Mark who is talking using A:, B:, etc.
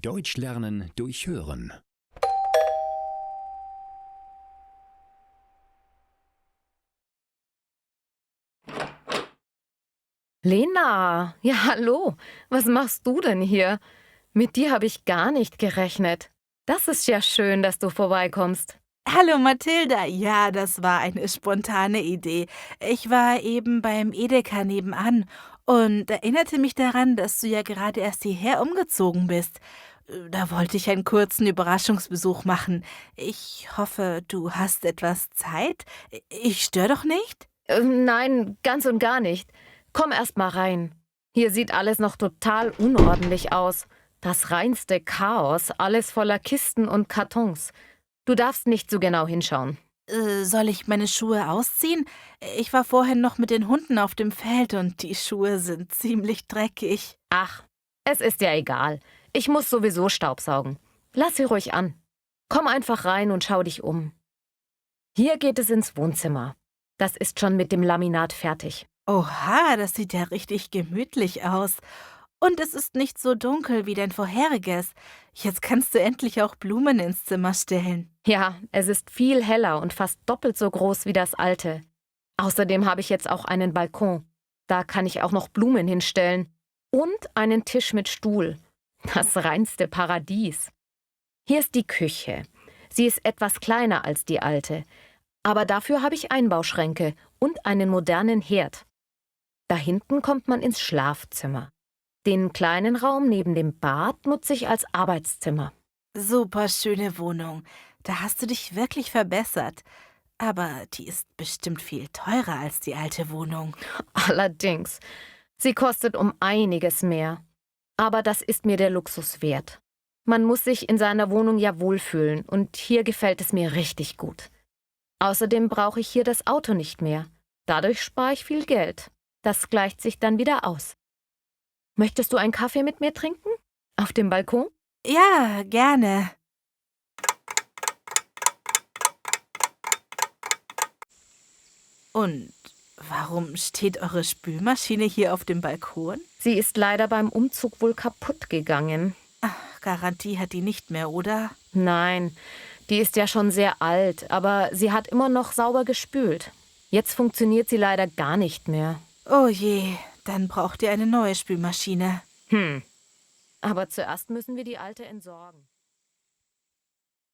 A: Deutsch lernen durch Hören.
B: Lena, ja hallo, was machst du denn hier? Mit dir habe ich gar nicht gerechnet. Das ist ja schön, dass du vorbeikommst.
C: Hallo Mathilda, ja, das war eine spontane Idee. Ich war eben beim Edeka nebenan und erinnerte mich daran, dass du ja gerade erst hierher umgezogen bist. Da wollte ich einen kurzen Überraschungsbesuch machen. Ich hoffe, du hast etwas Zeit. Ich störe doch nicht?
B: Nein, ganz und gar nicht. Komm erst mal rein. Hier sieht alles noch total unordentlich aus. Das reinste Chaos, alles voller Kisten und Kartons. Du darfst nicht so genau hinschauen.
C: Soll ich meine Schuhe ausziehen? Ich war vorhin noch mit den Hunden auf dem Feld und die Schuhe sind ziemlich dreckig.
B: Ach, es ist ja egal. Ich muss sowieso staubsaugen. Lass sie ruhig an. Komm einfach rein und schau dich um. Hier geht es ins Wohnzimmer. Das ist schon mit dem Laminat fertig.
C: Oha, das sieht ja richtig gemütlich aus. Und es ist nicht so dunkel wie dein vorheriges. Jetzt kannst du endlich auch Blumen ins Zimmer stellen.
B: Ja, es ist viel heller und fast doppelt so groß wie das alte. Außerdem habe ich jetzt auch einen Balkon. Da kann ich auch noch Blumen hinstellen. Und einen Tisch mit Stuhl. Das reinste Paradies. Hier ist die Küche. Sie ist etwas kleiner als die alte. Aber dafür habe ich Einbauschränke und einen modernen Herd. Da hinten kommt man ins Schlafzimmer. Den kleinen Raum neben dem Bad nutze ich als Arbeitszimmer.
C: Super schöne Wohnung. Da hast du dich wirklich verbessert. Aber die ist bestimmt viel teurer als die alte Wohnung.
B: Allerdings, sie kostet um einiges mehr. Aber das ist mir der Luxus wert. Man muss sich in seiner Wohnung ja wohlfühlen und hier gefällt es mir richtig gut. Außerdem brauche ich hier das Auto nicht mehr. Dadurch spare ich viel Geld. Das gleicht sich dann wieder aus. Möchtest du einen Kaffee mit mir trinken? Auf dem Balkon?
C: Ja, gerne. Und warum steht eure Spülmaschine hier auf dem Balkon?
B: Sie ist leider beim Umzug wohl kaputt gegangen.
C: Ach, Garantie hat die nicht mehr, oder?
B: Nein, die ist ja schon sehr alt, aber sie hat immer noch sauber gespült. Jetzt funktioniert sie leider gar nicht mehr.
C: Oh je, dann braucht ihr eine neue Spülmaschine.
B: Aber zuerst müssen wir die alte entsorgen.